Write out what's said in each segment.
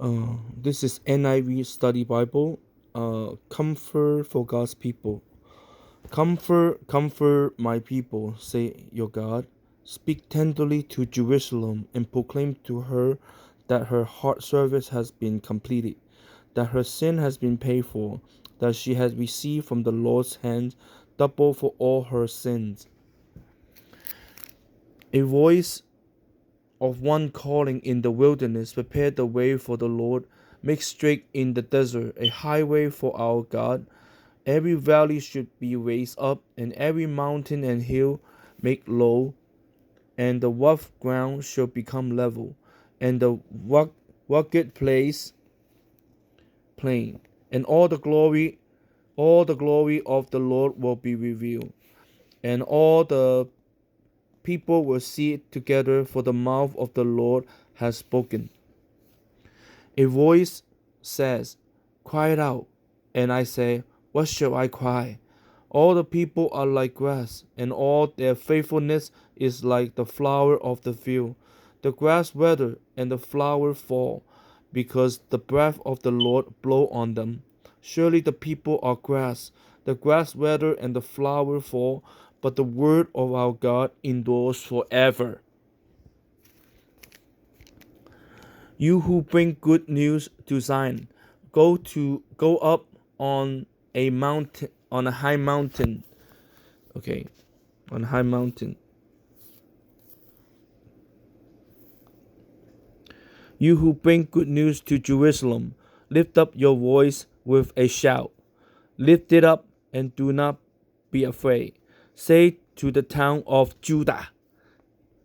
This is NIV Study Bible. Comfort for God's people. Comfort, comfort my people, say your God. Speak tenderly to Jerusalem and proclaim to her that her heart service has been completed, that her sin has been paid for, that she has received from the Lord's hand double for all her sins. A voice of one calling in the wilderness, prepare the way for the Lord, make straight in the desert a highway for our God. Every valley should be raised up, and every mountain and hill make low, and the rough ground shall become level, and the rugged place plain, and all the glory of the Lord will be revealed, and all the people will see it together, for the mouth of the Lord has spoken. A voice says, cry it out. And I say, what shall I cry? All the people are like grass, and all their faithfulness is like the flower of the field. The grass wither and the flower fall, because the breath of the Lord blow on them. Surely the people are grass. The grass wither and the flower fall, but the word of our God endures forever. You who bring good news to Zion, go up on a mountain, on a high mountain. Okay, on a high mountain. You who bring good news to Jerusalem, lift up your voice with a shout. Lift it up and do not be afraid. Say to the town of Judah,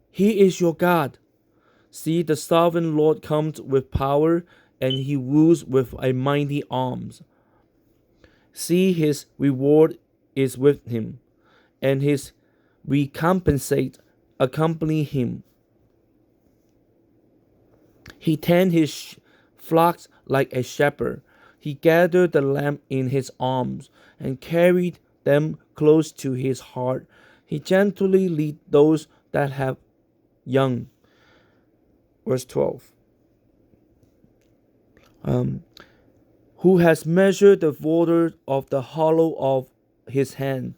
He is your God. See, the sovereign Lord comes with power, and he rules with a mighty arms. See, his reward is with him, and his recompense accompany him. He tended his flocks like a shepherd. He gathered the lamb in his arms and carried them close to his heart. He gently leads those that have young. Verse 12. Who has measured the border of the hollow of his hand,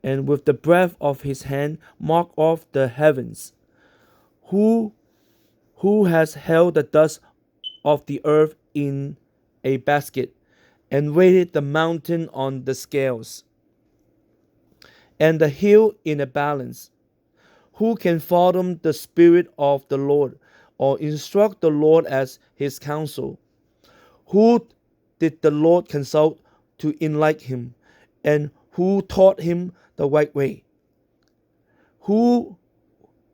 and with the breadth of his hand marked off the heavens? Who has held the dust of the earth in a basket, and weighted the mountain on the scales, and the hill in a balance? Who can fathom the spirit of the Lord, or instruct the Lord as his counsel? Who did the Lord consult to enlighten him, and who taught him the right way? Who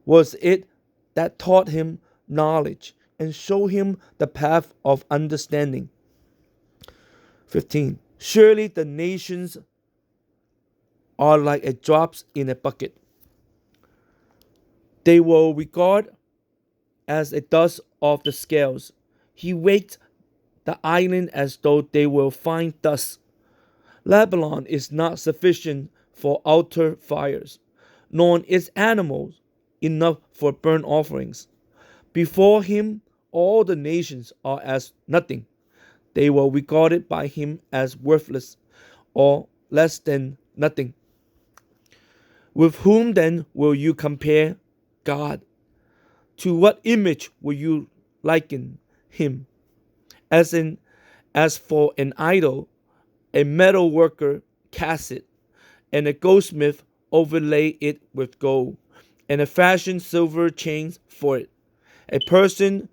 was it that taught him knowledge and showed him the path of understanding? 15. Surely the nations are like a drops in a bucket. They will regard as a dust of the scales. He weights the island as though they will find dust. Lebanon is not sufficient for altar fires, nor its animals enough for burnt offerings. Before him all the nations are as nothing. They were regarded by him as worthless, or less than nothing. With whom then will you compare God? To what image will you liken him? As for an idol, a metal worker cast it, and a goldsmith overlay it with gold, and a fashioned silver chains for it. A person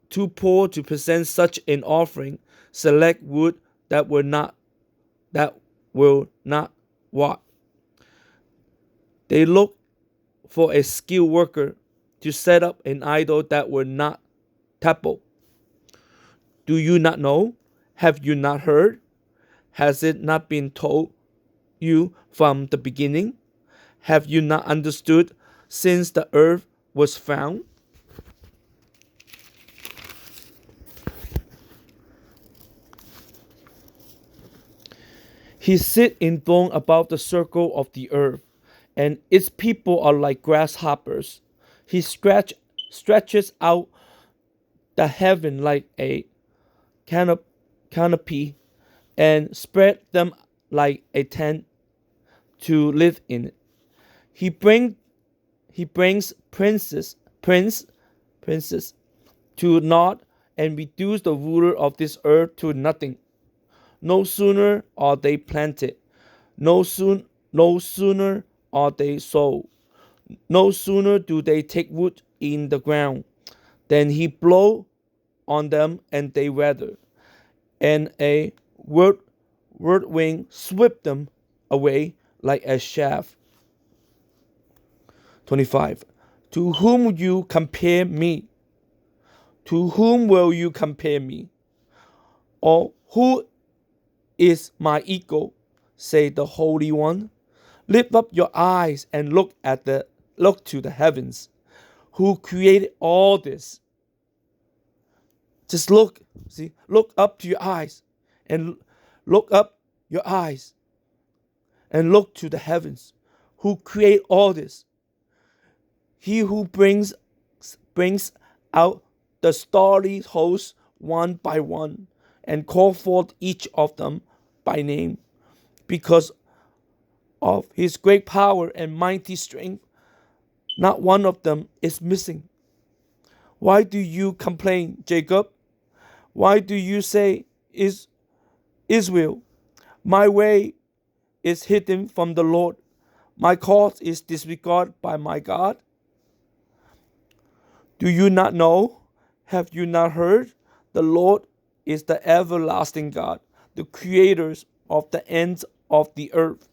too poor to present such an offering select wood that will not rot. They look for a skilled worker to set up an idol that will not topple. Do you not know? Have you not heard? Has it not been told you from the beginning? Have you not understood since the earth was found? He sits enthroned above the circle of the earth, and its people are like grasshoppers. He stretches out the heaven like a canopy and spread them like a tent to live in it. He bring he brings princes to naught and reduce the ruler of this earth to nothing. No sooner are they planted, no sooner are they sown, no sooner do they take root in the ground, than he blow on them and they wither, and a whirlwind sweep them away like a shaft. 25. To whom would you compare me? To whom will you compare me? Or who is my equal? Say the Holy One. Lift up your eyes and look to the heavens. Who created all this? Just look up to your eyes and look up your eyes and look to the heavens. Who created all this? He who brings out the starry hosts one by one and call forth each of them by name, because of his great power and mighty strength, not one of them is missing. Why do you complain, Jacob? Why do you say, is Israel, my way is hidden from the Lord, my cause is disregarded by my God? Do you not know? Have you not heard? The Lord is the everlasting God, the creator of the ends of the earth.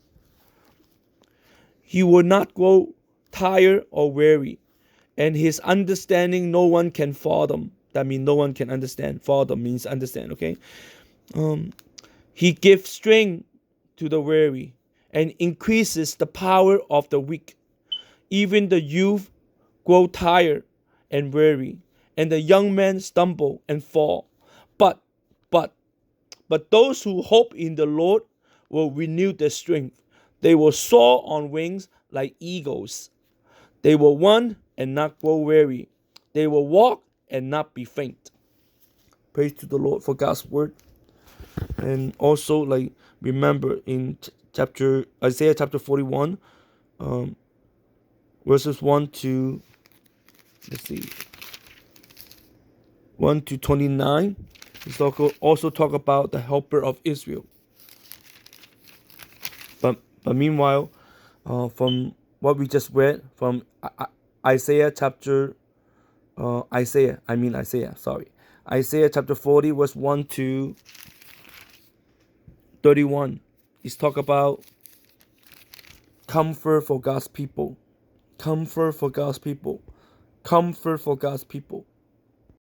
He will not grow tired or weary, and his understanding no one can fathom. That means no one can understand. Fathom means understand, okay? He gives strength to the weary and increases the power of the weak. Even the youth grow tired and weary, and the young men stumble and fall. But, but, but those who hope in the Lord will renew their strength. They will soar on wings like eagles. They will run and not grow weary. They will walk and not be faint. Praise to the Lord for God's word. And also, remember in Isaiah chapter 41, verses 1 to 29. Let's also talk about the helper of Israel. But meanwhile, from what we just read from Isaiah chapter 40, verse 1 to 31. He's talk about comfort for God's people. Comfort for God's people. Comfort for God's people.